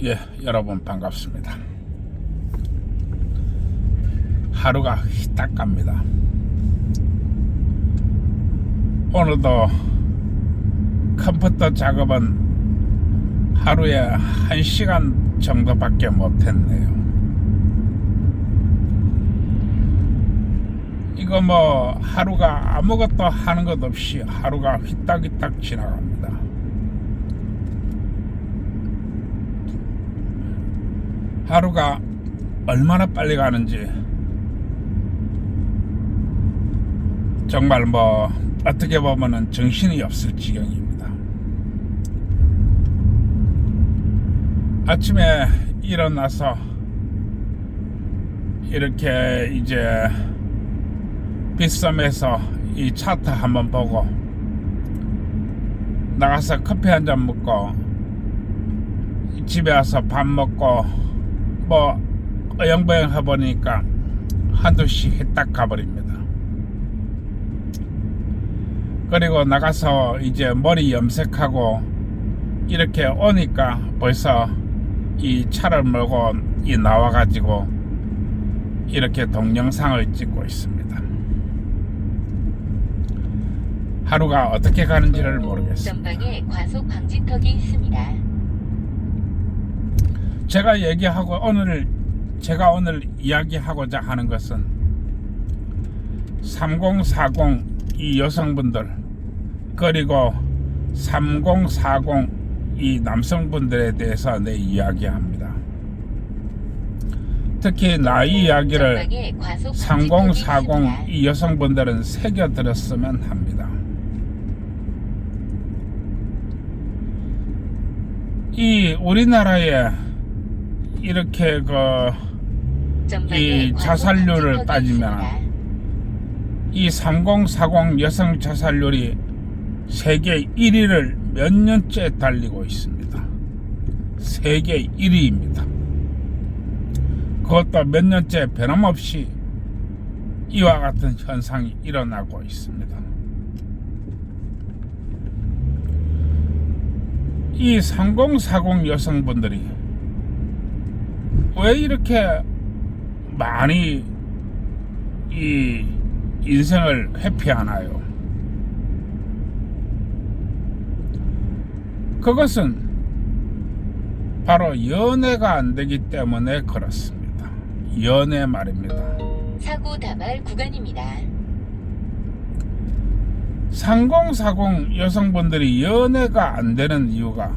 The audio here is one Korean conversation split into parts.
예, 여러분 반갑습니다. 하루가 휘딱 갑니다. 오늘도 컴퓨터 작업은 하루에 1시간 정도밖에 못했네요. 이거 뭐 하루가 아무것도 하는 것 없이 하루가 휘딱휘딱 지나갑니다. 하루가 얼마나 빨리 가는지 정말 뭐 어떻게 보면은 정신이 없을 지경입니다. 아침에 일어나서 이렇게 이제 빗섬에서 이 차트 한번 보고 나가서 커피 한잔 먹고 집에 와서 밥 먹고 뭐 어영부영 해보니까 한두 시 딱 가버립니다. 그리고 나가서 이제 머리 염색하고 이렇게 오니까 벌써 이 차를 몰고 이 나와가지고 이렇게 동영상을 찍고 있습니다. 하루가 어떻게 가는지를 모르겠습니다. 전방에 과속 방지턱이 있습니다. 제가 오늘 이야기하고자 하는 것은 3040 이 여성분들 그리고 3040 이 남성분들에 대해서 이야기합니다. 특히 나이 이야기를 3040 이 여성분들은 새겨 들었으면 합니다. 이 우리나라에 이렇게 이 자살률을 따지면 이 3040 여성 자살률이 세계 1위를 몇 년째 달리고 있습니다. 세계 1위입니다. 그것도 몇 년째 변함없이 이와 같은 현상이 일어나고 있습니다. 이 3040 여성분들이 왜 이렇게 많이 이 인생을 회피하나요? 그것은 바로 연애가 안 되기 때문에 그렇습니다. 연애 말입니다. 사고 다발 구간입니다. 3040 여성분들이 연애가 안 되는 이유가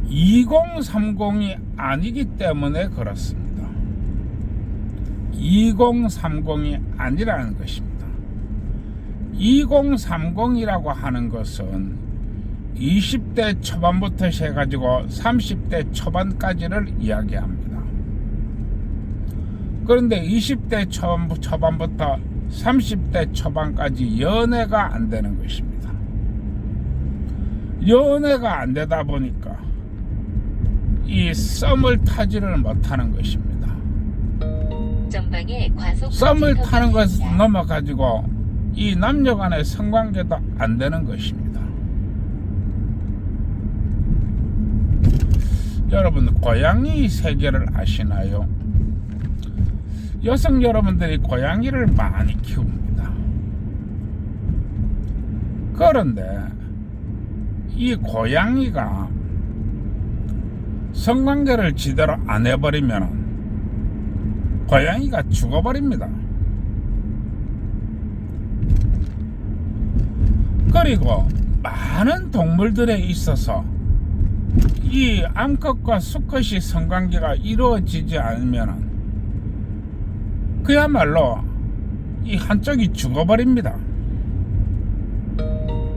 2030이 아니기 때문에 그렇습니다. 2030이 아니라는 것입니다. 2030이라고 하는 것은 20대 초반부터 해가지고 30대 초반까지를 이야기합니다. 그런데 20대 초반부터 30대 초반까지 연애가 안 되는 것입니다. 연애가 안 되다 보니까 이 썸을 타지를 못하는 것입니다. 전방에 과속 썸을 타는 것을 있습니다. 넘어가지고 이 남녀 간의 성관계도 안 되는 것입니다. 여러분 고양이 세계를 아시나요? 여성 여러분들이 고양이를 많이 키웁니다. 그런데 이 고양이가 성관계를 제대로 안 해버리면 고양이가 죽어버립니다. 그리고 많은 동물들에 있어서 이 암컷과 수컷이 성관계가 이루어지지 않으면 그야말로 이 한쪽이 죽어버립니다.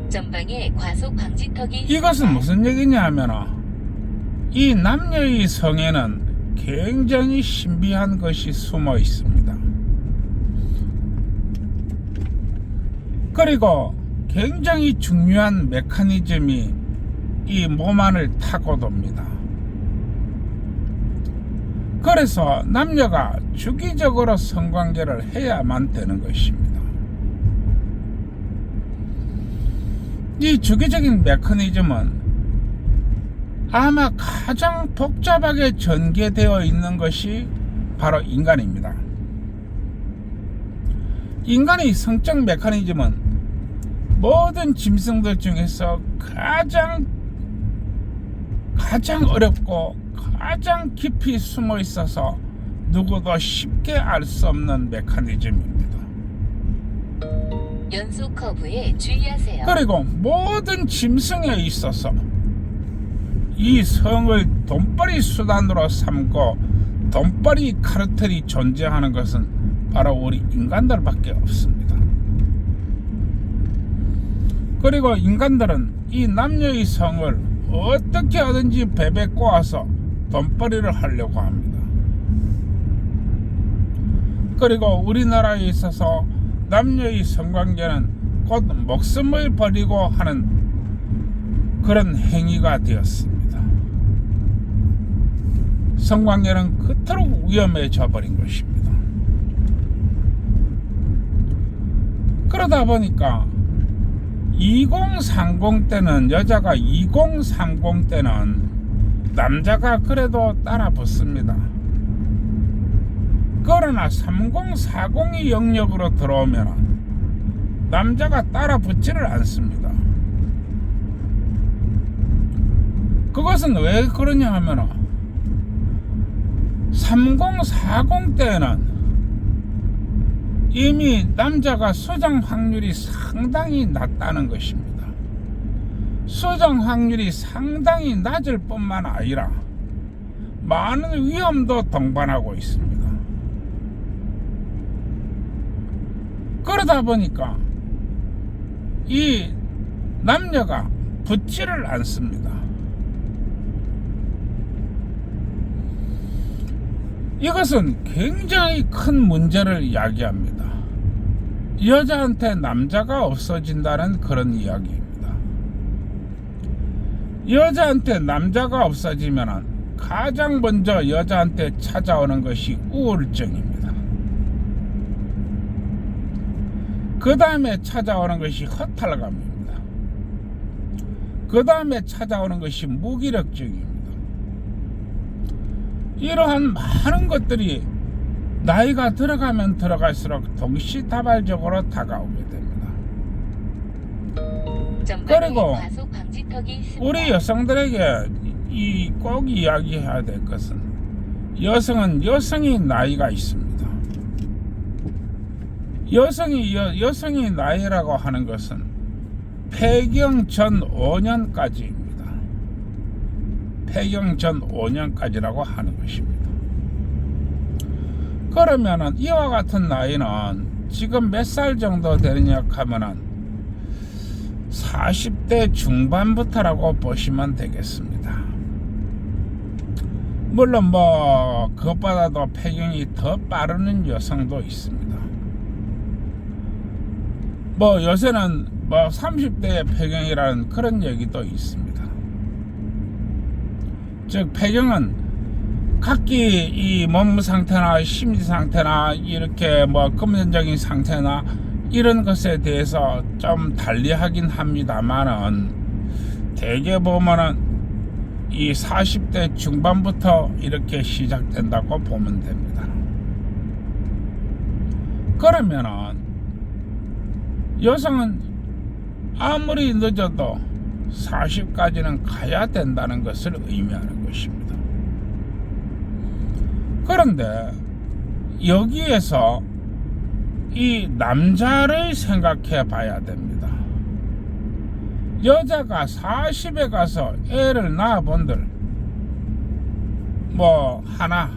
전방에 과속 방지턱이 있습니다. 이것은 무슨 얘기냐 하면 이 남녀의 성에는 굉장히 신비한 것이 숨어 있습니다. 그리고 굉장히 중요한 메커니즘이 이 몸 안을 타고 돕니다. 그래서 남녀가 주기적으로 성관계를 해야만 되는 것입니다. 이 주기적인 메커니즘은 아마 가장 복잡하게 전개되어 있는 것이 바로 인간입니다. 인간의 성적 메커니즘은 모든 짐승들 중에서 가장 어렵고 가장 깊이 숨어 있어서 누구도 쉽게 알 수 없는 메커니즘입니다. 연속 커브에 주의하세요. 그리고 모든 짐승에 있어서 이 성을 돈벌이 수단으로 삼고 돈벌이 카르텔이 존재하는 것은 바로 우리 인간들밖에 없습니다. 그리고 인간들은 이 남녀의 성을 어떻게 하든지 베베 꼬아서 돈벌이를 하려고 합니다. 그리고 우리나라에 있어서 남녀의 성관계는 곧 목숨을 버리고 하는 그런 행위가 되었습니다. 성관계는 그토록 위험해져 버린 것입니다. 그러다 보니까 2030 때는 여자가 2030 때는 남자가 그래도 따라 붙습니다. 그러나 3040이 영역으로 들어오면 남자가 따라 붙지를 않습니다. 그것은 왜 그러냐 하면 3040 때는 이미 남자가 수정 확률이 상당히 낮다는 것입니다. 수정 확률이 상당히 낮을 뿐만 아니라 많은 위험도 동반하고 있습니다. 그러다 보니까 이 남녀가 붙지를 않습니다. 이것은 굉장히 큰 문제를 이야기합니다. 여자한테 남자가 없어진다는 그런 이야기입니다. 여자한테 남자가 없어지면 가장 먼저 여자한테 찾아오는 것이 우울증입니다. 그 다음에 찾아오는 것이 허탈감입니다. 그 다음에 찾아오는 것이 무기력증입니다. 이러한 많은 것들이 나이가 들어가면 들어갈수록 동시다발적으로 다가오게 됩니다. 그리고 우리 여성들에게 꼭 이야기해야 될 것은 여성은 여성이 나이가 있습니다. 여성이 나이라고 하는 것은 폐경 전 5년까지입니다. 폐경 전 5년까지라고 하는 것입니다. 그러면은 이와 같은 나이는 지금 몇 살 정도 되느냐 하면은 40대 중반부터라고 보시면 되겠습니다. 물론 그것보다도 폐경이 더 빠르는 여성도 있습니다. 요새는 30대의 폐경이라는 그런 얘기도 있습니다. 즉 폐경은 각기 이 몸 상태나 심리 상태나 이렇게 금전적인 상태나 이런 것에 대해서 좀 달리하긴 합니다만은 대개 보면은 이 40대 중반부터 이렇게 시작된다고 보면 됩니다. 그러면은 여성은 아무리 늦어도 40까지는 가야 된다는 것을 의미하는 것입니다. 그런데 여기에서 이 남자를 생각해 봐야 됩니다. 여자가 40에 가서 애를 낳아본들 하나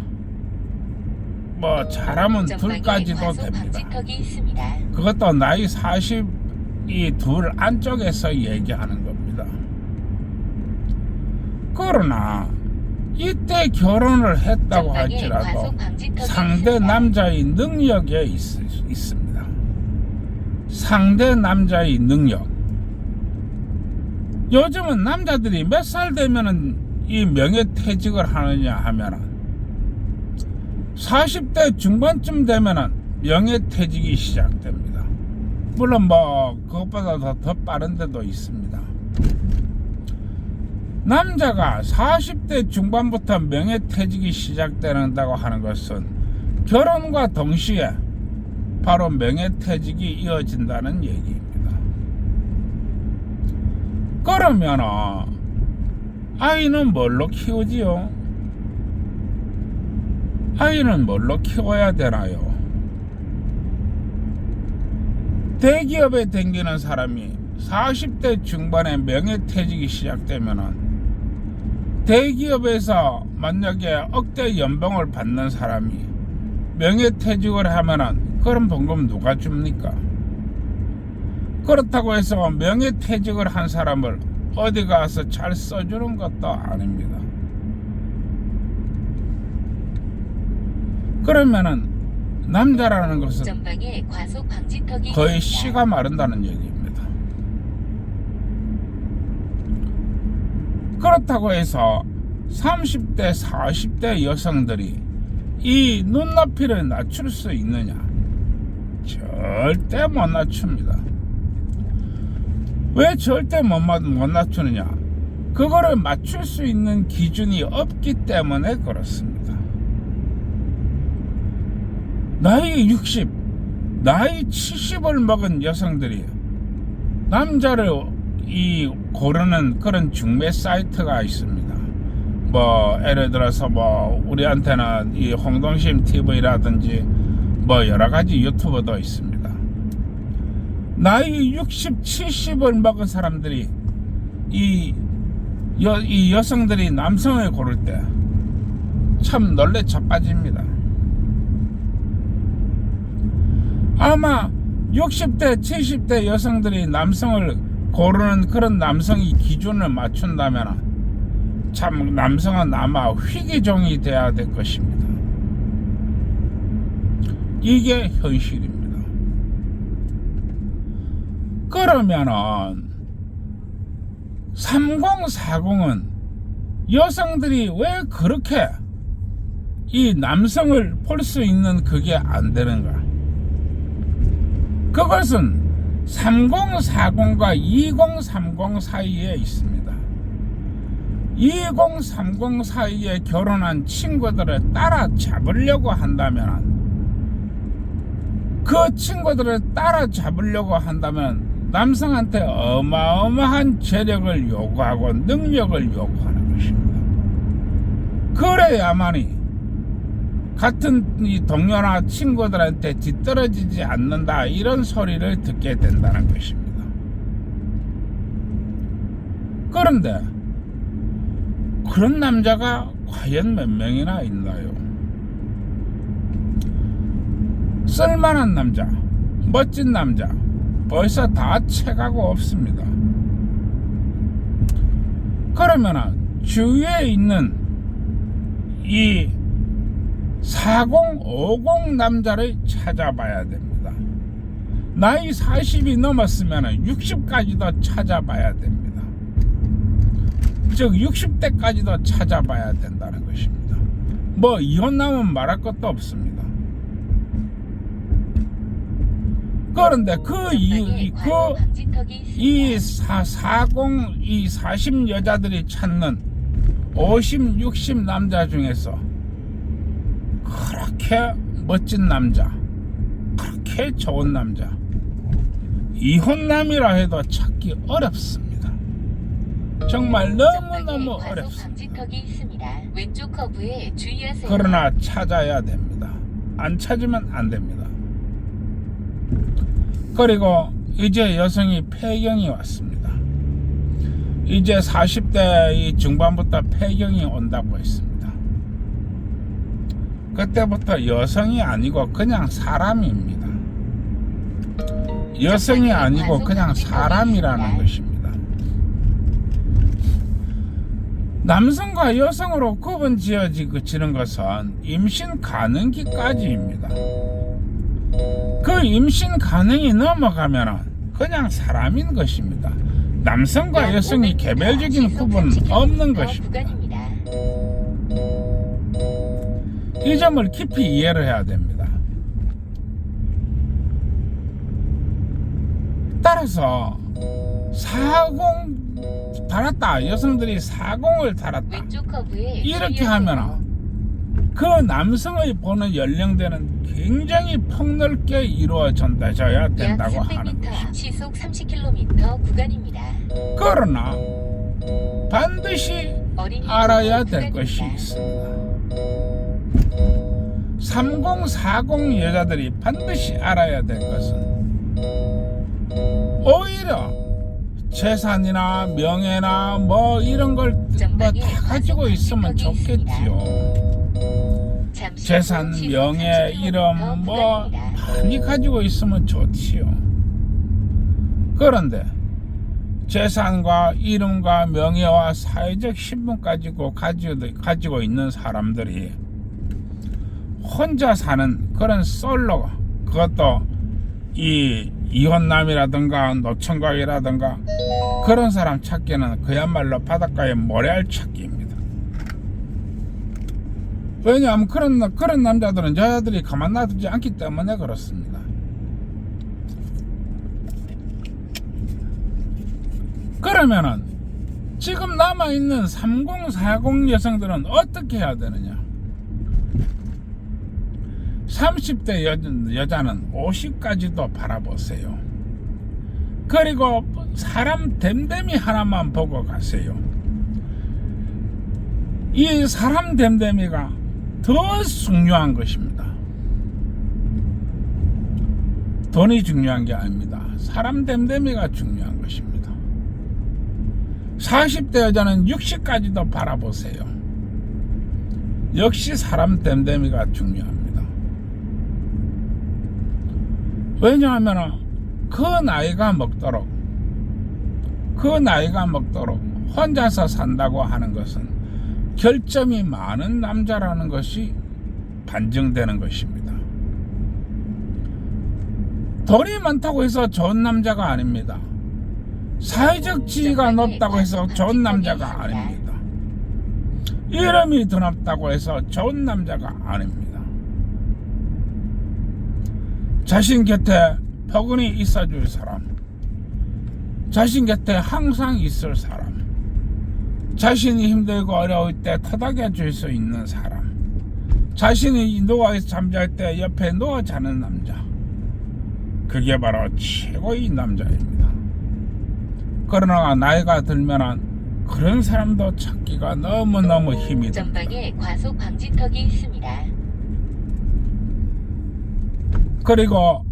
잘하면 둘까지도 됩니다. 그것도 나이 40이 둘 안쪽에서 얘기하는 겁니다. 그러나 이때 결혼을 했다고 할지라도 상대 남자의 능력에 있습니다. 상대 남자의 능력. 요즘은 남자들이 몇 살 되면은 이 명예퇴직을 하느냐 하면은 40대 중반쯤 되면은 명예퇴직이 시작됩니다. 물론 그것보다 더 빠른 데도 있습니다. 남자가 40대 중반부터 명예퇴직이 시작된다고 하는 것은 결혼과 동시에 바로 명예퇴직이 이어진다는 얘기입니다. 그러면 아이는 뭘로 키우지요? 아이는 뭘로 키워야 되나요? 대기업에 다니는 사람이 40대 중반에 명예퇴직이 시작되면은 대기업에서 만약에 억대 연봉을 받는 사람이 명예퇴직을 하면은 그런 봉급 누가 줍니까? 그렇다고 해서 명예퇴직을 한 사람을 어디 가서 잘 써주는 것도 아닙니다. 그러면은 남자라는 것은 전방에 과속 방지턱이 거의 있습니다. 씨가 마른다는 얘기입니다. 그렇다고 해서 30대, 40대 여성들이 이 눈높이를 낮출 수 있느냐? 절대 못 낮춥니다. 왜 절대 못 낮추느냐? 그거를 맞출 수 있는 기준이 없기 때문에 그렇습니다. 나이 60, 나이 70을 먹은 여성들이 남자를 고르는 그런 중매 사이트가 있습니다. 뭐 예를 들어서 뭐 우리한테는 이 홍동심 TV라든지 뭐 여러 가지 유튜버도 있습니다. 나이 60, 70을 먹은 사람들이 이 여성들이 남성을 고를 때 참 놀래 자빠집니다. 아마 60대, 70대 여성들이 남성을 고르는 그런 남성이 기준을 맞춘다면 참 남성은 아마 희귀종이 돼야 될 것입니다. 이게 현실입니다. 그러면은 3040은 여성들이 왜 그렇게 이 남성을 볼 수 있는 그게 안 되는가? 그것은 3040과 2030 사이에 있습니다. 2030 사이에 결혼한 친구들을 따라잡으려고 한다면 그 친구들을 따라잡으려고 한다면 남성한테 어마어마한 재력을 요구하고 능력을 요구하는 것입니다. 그래야만이 같은 이 동료나 친구들한테 뒤떨어지지 않는다 이런 소리를 듣게 된다는 것입니다. 그런데 그런 남자가 과연 몇 명이나 있나요? 쓸만한 남자, 멋진 남자 벌써 다 채가고 없습니다. 그러면 주위에 있는 이 4050 남자를 찾아봐야 됩니다. 나이 40이 넘었으면 60까지도 찾아봐야 됩니다. 즉 60대까지도 찾아봐야 된다는 것입니다. 뭐 이혼남은 말할 것도 없습니다. 그런데 이 40 여자들이 찾는 50, 60 남자 중에서 그렇게 멋진 남자, 그렇게 좋은 남자, 이혼남이라 해도 찾기 어렵습니다. 정말 너무너무 어렵습니다. 왼쪽 커브에 주의하세요. 그러나 찾아야 됩니다. 안 찾으면 안 됩니다. 그리고 이제 여성이 폐경이 왔습니다. 이제 40대 중반부터 폐경이 온다고 했습니다. 그때부터 여성이 아니고 그냥 사람입니다. 여성이 아니고 그냥 사람이라는 것입니다. 남성과 여성으로 구분 지어지는 것은 임신 가능기까지입니다. 그 임신 가능이 넘어가면 그냥 사람인 것입니다. 남성과 여성이 개별적인 구분은 없는 것입니다. 이 점을 깊이 이해를 해야 됩니다. 따라서 40 달았다. 여성들이 40을 달았다. 왼쪽 커브에 이렇게 주의하세요. 하면 그 남성의 보는 연령대는 굉장히 폭넓게 이루어져야 약 된다고 하는 300m, 것입니다. 시속 30km 구간입니다. 그러나 반드시 어린이 알아야 보호 될 것이 구간입니다. 있습니다. 3040 여자들이 반드시 알아야 될 것은 오히려 재산이나 명예나 뭐 이런 걸 뭐 다 가지고 있으면 좋겠지요. 잠시 재산, 후 시속 명예, 30km 이름 뭐 구간입니다. 많이 가지고 있으면 좋지요. 그런데 재산과 이름과 명예와 사회적 신분 가지고 있는 사람들이 혼자 사는 그런 솔로, 그것도 이 이혼남이라든가 노총각이라든가 그런 사람 찾기는 그야말로 바닷가의 모래알 찾기입니다. 왜냐하면 그런 남자들은 여자들이 가만 놔두지 않기 때문에 그렇습니다. 그러면은 지금 남아있는 3040 여성들은 어떻게 해야 되느냐? 30대 여자는 50까지도 바라보세요. 그리고 사람 댐댐이 하나만 보고 가세요. 이 사람 댐댐이가 더 중요한 것입니다. 돈이 중요한 게 아닙니다. 사람 댐댐이가 중요한 것입니다. 40대 여자는 60까지도 바라보세요. 역시 사람 댐댐이가 중요합니다. 왜냐하면 그 나이가 먹도록 혼자서 산다고 하는 것은 결점이 많은 남자라는 것이 반증되는 것입니다. 돈이 많다고 해서 좋은 남자가 아닙니다. 사회적 지위가 높다고 해서 좋은 남자가 아닙니다. 이름이 드럽다고 해서 좋은 남자가 아닙니다. 자신 곁에 포근히 있어줄 사람, 자신 곁에 항상 있을 사람, 자신이 힘들고 어려울 때 토닥여 줄 수 있는 사람, 자신이 누워 잠잘 때 옆에 누워 자는 남자, 그게 바로 최고의 남자입니다. 그러나 나이가 들면 그런 사람도 찾기가 너무너무 힘이 듭니다. 전방에 과속 방지턱이 있습니다. 그리고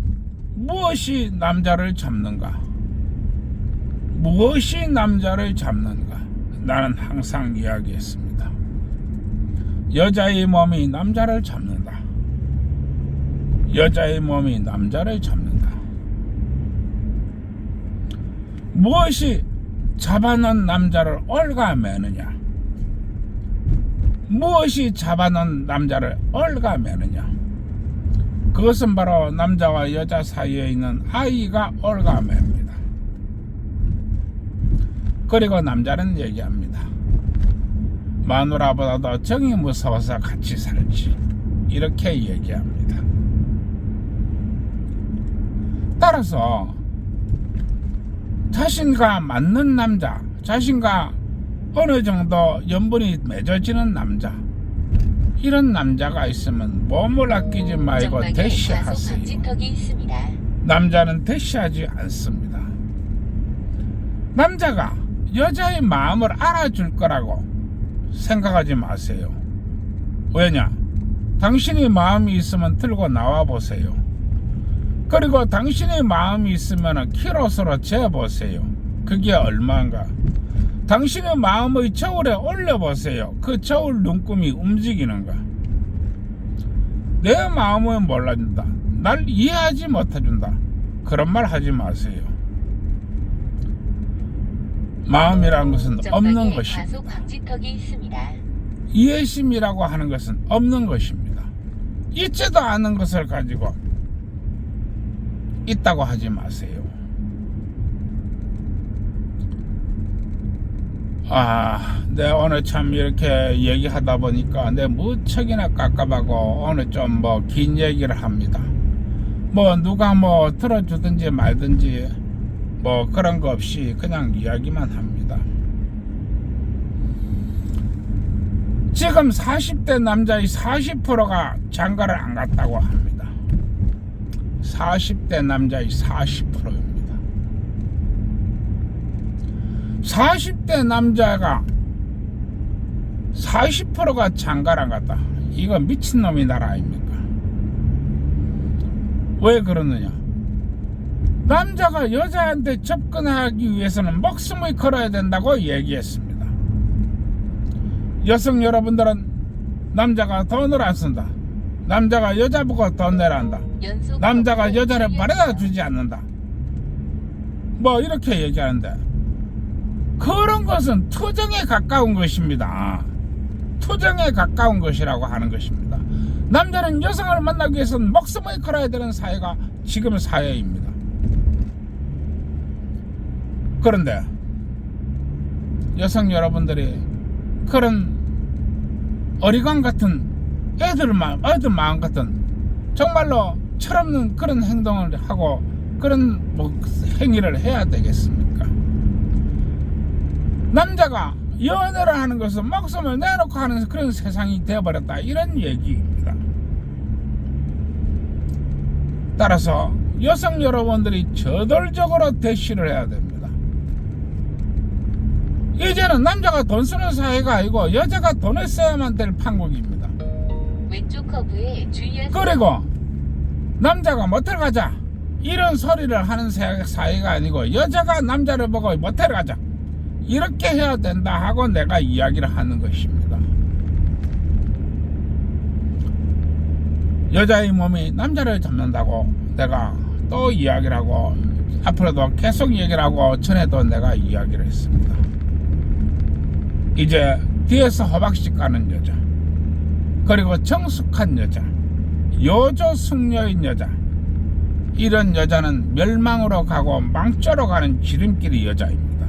무엇이 남자를 잡는가? 무엇이 남자를 잡는가? 나는 항상 이야기했습니다. 여자의 몸이 남자를 잡는다. 여자의 몸이 남자를 잡는다. 무엇이 잡아놓은 남자를 얽어매느냐? 무엇이 잡아놓은 남자를 얽어매느냐? 그것은 바로 남자와 여자 사이에 있는 아이가 얽어맵니다. 그리고 남자는 얘기합니다. 마누라보다도 정이 무서워서 같이 살지. 이렇게 얘기합니다. 따라서 자신과 맞는 남자, 자신과 어느 정도 연분이 맺어지는 남자, 이런 남자가 있으면 몸을 아끼지 말고 전방에 과속 대시하세요. 방지턱이 있습니다. 남자는 대시하지 않습니다. 남자가 여자의 마음을 알아줄 거라고 생각하지 마세요. 왜냐? 당신이 마음이 있으면 들고 나와 보세요. 그리고 당신의 마음이 있으면 키로수로 재보세요. 그게 얼마인가? 당신의 마음의 저울에 올려보세요. 그 저울 눈금이 움직이는가? 내 마음을 몰라준다. 날 이해하지 못해준다. 그런 말 하지 마세요. 마음이라는 것은 없는 전방에 것입니다. 과속 방지턱이 있습니다. 이해심이라고 하는 것은 없는 것입니다. 있지도 않은 것을 가지고 있다고 하지 마세요. 내 오늘 참 이렇게 얘기하다 보니까 내 무척이나 깝깝하고 오늘 좀 뭐 긴 얘기를 합니다. 뭐 누가 뭐 들어주든지 말든지 뭐 그런 거 없이 그냥 이야기만 합니다. 지금 40대 남자의 40%가 장가를 안 갔다고 합니다. 40대 남자의 40%입니다. 40대 남자가 40%가 장가를 안 갔다. 이거 미친놈이 나라 아닙니까? 왜 그러느냐? 남자가 여자한테 접근하기 위해서는 목숨을 걸어야 된다고 얘기했습니다. 여성 여러분들은 남자가 돈을 안 쓴다. 남자가 여자 보고 돈 내라 한다. 남자가 여자를 바래다 주지 않는다. 뭐 이렇게 얘기하는데 그런 것은 투정에 가까운 것입니다. 투정에 가까운 것이라고 하는 것입니다. 남자는 여성을 만나기 위해서는 목숨을 걸어야 되는 사회가 지금 사회입니다. 그런데 여성 여러분들이 그런 어리광 같은 애들 마음 같은 정말로 철없는 그런 행동을 하고 그런 행위를 해야 되겠습니까? 남자가 연애를 하는 것은 목숨을 내놓고 하는 그런 세상이 되어버렸다, 이런 얘기입니다. 따라서 여성 여러분들이 저돌적으로 대시를 해야 됩니다. 이제는 남자가 돈 쓰는 사회가 아니고 여자가 돈을 써야만 될 판국입니다. 왼쪽 커브에 주의하세요. 그리고 남자가 모텔 가자 이런 소리를 하는 사회가 아니고 여자가 남자를 보고 모텔 가자 이렇게 해야 된다 하고 내가 이야기를 하는 것입니다. 여자의 몸이 남자를 잡는다고 내가 또 이야기를 하고 앞으로도 계속 얘기를 하고 전에도 내가 이야기를 했습니다. 이제 뒤에서 호박씨 까는 여자, 그리고 정숙한 여자, 요조숙녀인 여자, 이런 여자는 멸망으로 가고 망조로 가는 지름길이 여자입니다.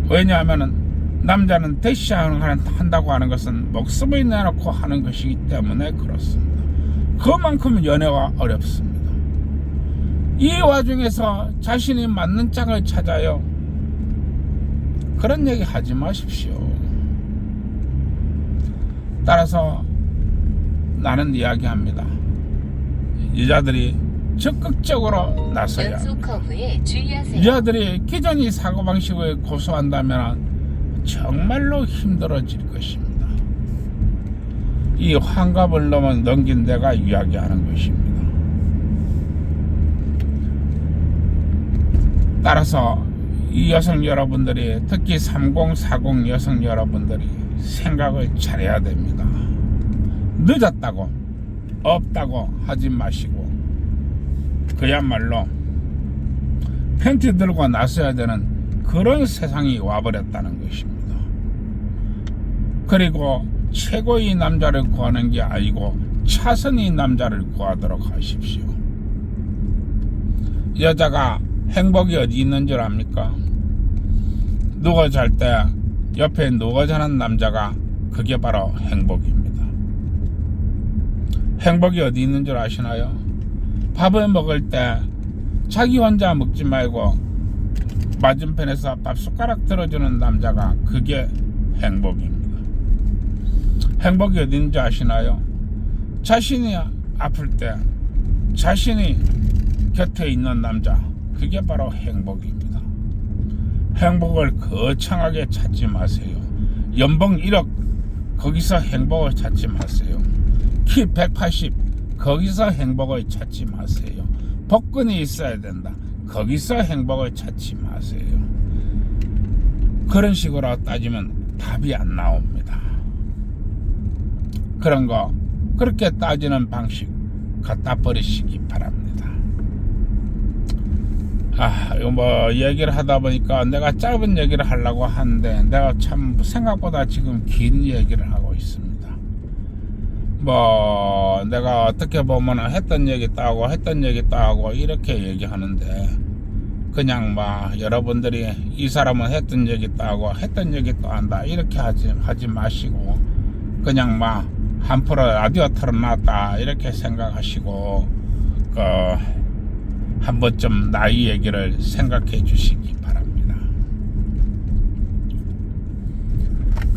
왜냐하면 남자는 대시한다고 하는 것은 목숨을 내놓고 하는 것이기 때문에 그렇습니다. 그만큼 연애가 어렵습니다. 이 와중에서 자신이 맞는 짝을 찾아요. 그런 얘기 하지 마십시오. 따라서 나는 이야기합니다. 여자들이 적극적으로 나서야 연속 커브에 주의하세요. 여자들이 기존의 사고방식을 고수한다면 정말로 힘들어질 것입니다. 이 환갑을 넘긴 내가 이야기하는 것입니다. 따라서 이 여성 여러분들이, 특히 3040 여성 여러분들이 생각을 잘해야 됩니다. 늦었다고 없다고 하지 마시고 그야말로 팬티 들고 나서야 되는 그런 세상이 와버렸다는 것입니다. 그리고 최고의 남자를 구하는 게 아니고 차선의 남자를 구하도록 하십시오. 여자가 행복이 어디 있는 줄 압니까? 누워 잘 때 옆에 누워 자는 남자가 그게 바로 행복입니다. 행복이 어디 있는 줄 아시나요? 밥을 먹을 때 자기 혼자 먹지 말고 맞은편에서 밥 숟가락 들어주는 남자가 그게 행복입니다. 행복이 어디 있는지 아시나요? 자신이 아플 때 자신이 곁에 있는 남자, 그게 바로 행복입니다. 행복을 거창하게 찾지 마세요. 연봉 1억 거기서 행복을 찾지 마세요. 키 180 거기서 행복을 찾지 마세요. 복근이 있어야 된다, 거기서 행복을 찾지 마세요. 그런 식으로 따지면 답이 안 나옵니다. 그런 거 그렇게 따지는 방식 갖다 버리시기 바랍니다. 이거 뭐 얘기를 하다 보니까 내가 짧은 얘기를 하려고 하는데 내가 참 생각보다 지금 긴 얘기를 하고 있습니다. 뭐 내가 어떻게 보면 했던 얘기 따고 했던 얘기 따고 이렇게 얘기하는데 그냥 막 여러분들이 이 사람은 했던 얘기 따고 했던 얘기 또 한다 이렇게 하지 마시고 그냥 막 한 프로 라디오 틀어놨다 이렇게 생각하시고 한 번쯤 나이 얘기를 생각해 주시기 바랍니다.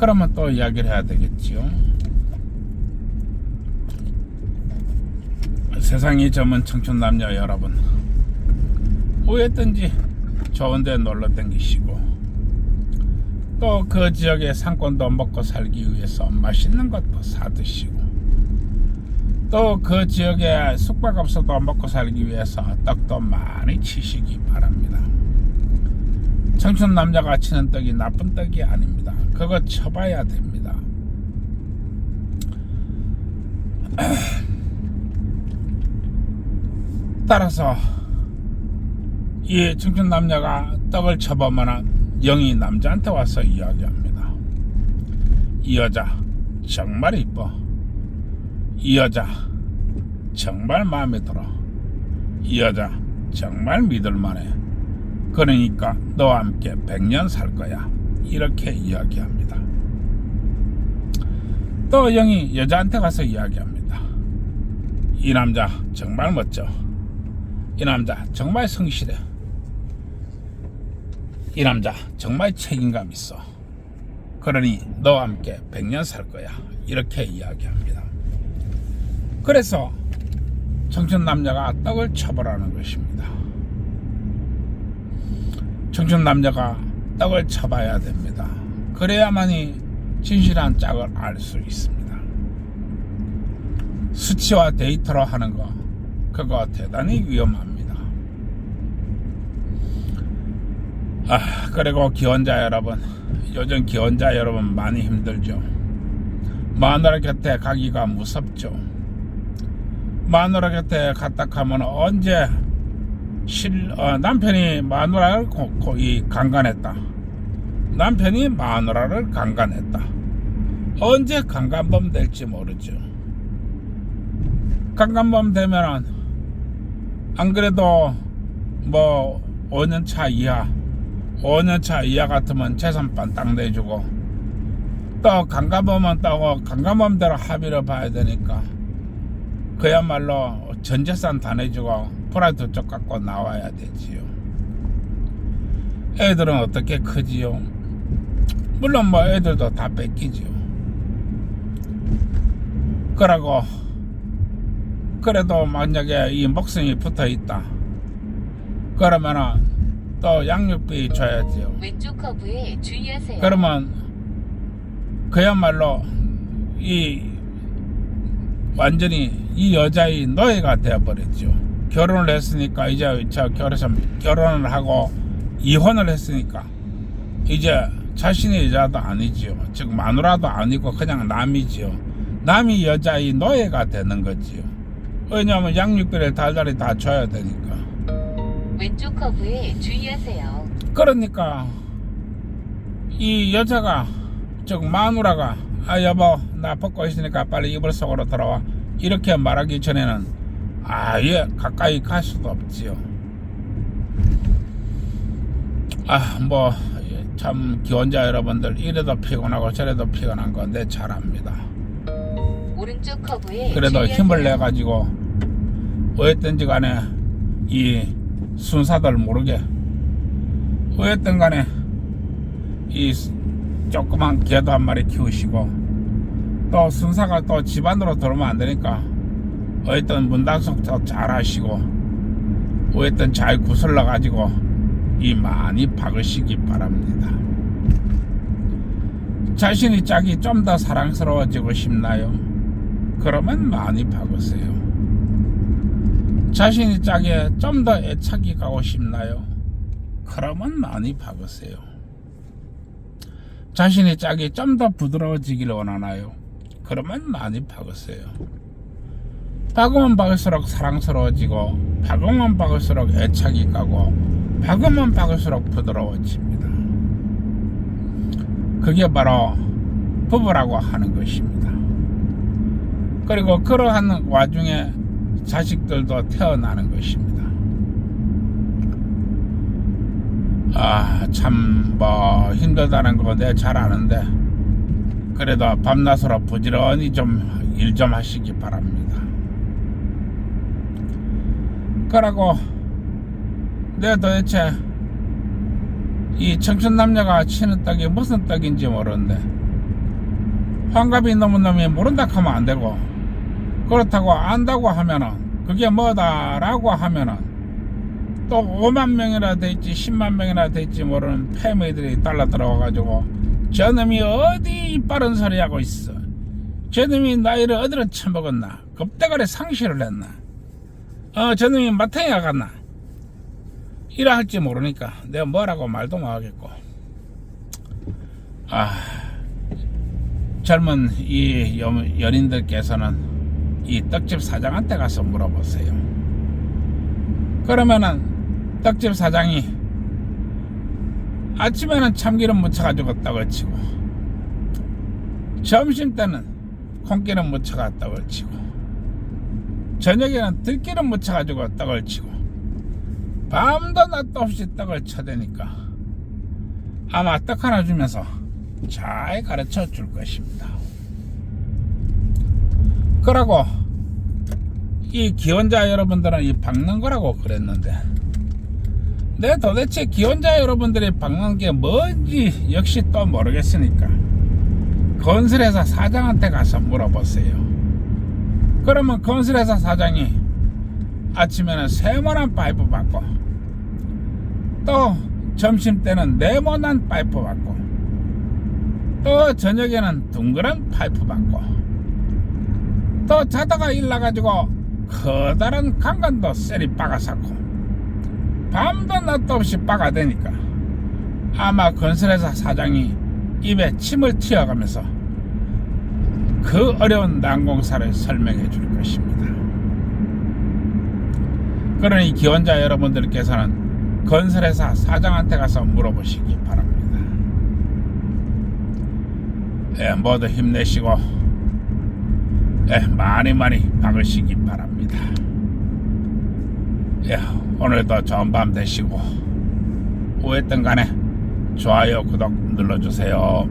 그러면 또 이야기를 해야 되겠지요. 세상이 젊은 청춘 남녀 여러분, 어디든지 좋은데 놀러 다니시고 또 그 지역의 상권도 먹고 살기 위해서 맛있는 것도 사 드시고 또 그 지역의 숙박업소도 먹고 살기 위해서 떡도 많이 치시기 바랍니다. 청춘 남자가 치는 떡이 나쁜 떡이 아닙니다. 그거 쳐봐야 됩니다. 따라서 이 청춘 남녀가 떡을 쳐보면 영이 남자한테 와서 이야기합니다. 이 여자 정말 이뻐. 이 여자 정말 마음에 들어. 이 여자 정말 믿을만해. 그러니까 너와 함께 100년 살 거야. 이렇게 이야기합니다. 또 영이 여자한테 가서 이야기합니다. 이 남자 정말 멋져. 이 남자 정말 성실해. 이 남자 정말 책임감 있어. 그러니 너와 함께 100년 살 거야. 이렇게 이야기합니다. 그래서 청춘 남녀가 떡을 쳐보라는 것입니다. 청춘 남녀가 떡을 쳐봐야 됩니다. 그래야만이 진실한 짝을 알 수 있습니다. 수치와 데이터로 하는 거, 그거 대단히 위험합니다. 그리고 기혼자 여러분, 요즘 기혼자 여러분 많이 힘들죠. 마누라 곁에 가기가 무섭죠. 마누라 곁에 갔다 가면 언제 남편이 마누라를 강간했다. 남편이 마누라를 강간했다. 언제 강간범 될지 모르죠. 강간범 되면은 안 그래도 뭐 5년차 이하 같으면 재산반 딱 내주고 또 강간범은 또 강간범대로 합의를 봐야 되니까 그야말로 전 재산 다 내주고 프라이드 쪽 갖고 나와야 되지요. 애들은 어떻게 크지요? 물론 뭐 애들도 다 뺏기지요. 그래도 만약에 이 목숨이 붙어 있다 그러면은 또 양육비 줘야지요. 왼쪽 커브에 주의하세요. 그러면 그야말로 완전히 이 여자의 노예가 되어버렸죠. 결혼을 했으니까 이제 결혼을 하고 이혼을 했으니까 이제 자신의 여자도 아니지요. 즉 마누라도 아니고 그냥 남이지요. 남이 여자의 노예가 되는 거지요. 왜냐하면 양육비를 달달이 다 줘야 되니까. 왼쪽 커브에 주의하세요. 그러니까 이 여자가 즉 마누라가 여보 나 벗고 있으니까 빨리 이불 속으로 들어와 이렇게 말하기 전에는 아예 가까이 갈 수도 없지요. 뭐 참 기혼자 여러분들 이래도 피곤하고 저래도 피곤한 거 내 잘 압니다. 오른쪽 커브에 그래도 주의하세요. 힘을 내 가지고 어쨌든지 간에 이 순사들 모르게 어쨌든 간에 이 조그만 개도 한 마리 키우시고 또 순사가 또 집안으로 들어오면 안 되니까 어쨌든 문단속도 잘 하시고 어쨌든 잘 구슬러 가지고 이 많이 박으시기 바랍니다. 자신이 짝이 좀 더 사랑스러워지고 싶나요? 그러면 많이 박으세요. 자신이 짝에 좀 더 애착이 가고 싶나요? 그러면 많이 박으세요. 자신의 짝이 좀 더 부드러워지길 원하나요? 그러면 많이 박으세요. 박으면 박을수록 사랑스러워지고 박으면 박을수록 애착이 가고 박으면 박을수록 부드러워집니다. 그게 바로 부부라고 하는 것입니다. 그리고 그러한 와중에 자식들도 태어나는 것입니다. 참 뭐 힘들다는 거 내 잘 아는데 그래도 밤낮으로 부지런히 좀 일 좀 하시기 바랍니다. 그러고 내가 도대체 이 청춘 남녀가 치는 떡이 무슨 떡인지 모르는데 환갑이 넘은 놈이 모른다 하면 안 되고, 그렇다고 안다고 하면은 그게 뭐다라고 하면은 또 5만 명이나 될지 10만 명이나 될지 모르는 패미들이 달라 들어와가지고 저놈이 어디 빠른 소리 하고 있어, 저놈이 나이를 어디로 처먹었나, 겁대가리 상실을 했나, 저놈이 마탱이 갔나, 이라 할지 모르니까 내가 뭐라고 말도 못 하겠고, 젊은 이 연인들께서는 이 떡집 사장한테 가서 물어보세요. 그러면은 떡집 사장이 아침에는 참기름 묻혀가지고 떡을 치고, 점심 때는 콩기름 묻혀가 떡을 치고, 저녁에는 들기름 묻혀가지고 떡을 치고, 밤도 낮도 없이 떡을 쳐대니까 아마 떡 하나 주면서 잘 가르쳐 줄 것입니다. 그러고 이 기혼자 여러분들은 이 박는 거라고 그랬는데, 내 도대체 기혼자 여러분들이 박는 게 뭔지 역시 또 모르겠으니까 건설회사 사장한테 가서 물어보세요. 그러면 건설회사 사장이 아침에는 세모난 파이프 받고, 또 점심때는 네모난 파이프 받고, 또 저녁에는 둥그런 파이프 받고, 또 자다가 일나가지고 커다란 강간도 쎄리 빠가사고, 밤도 낮도 없이 빠가대니까 아마 건설회사 사장이 입에 침을 튀어가면서 그 어려운 난공사를 설명해 줄 것입니다. 그러니 기혼자 여러분들께서는 건설회사 사장한테 가서 물어보시기 바랍니다. 모두 힘내시고 많이 박으시기 바랍니다. 오늘도 좋은 밤 되시고, 후회했던 간에 좋아요 구독 눌러주세요.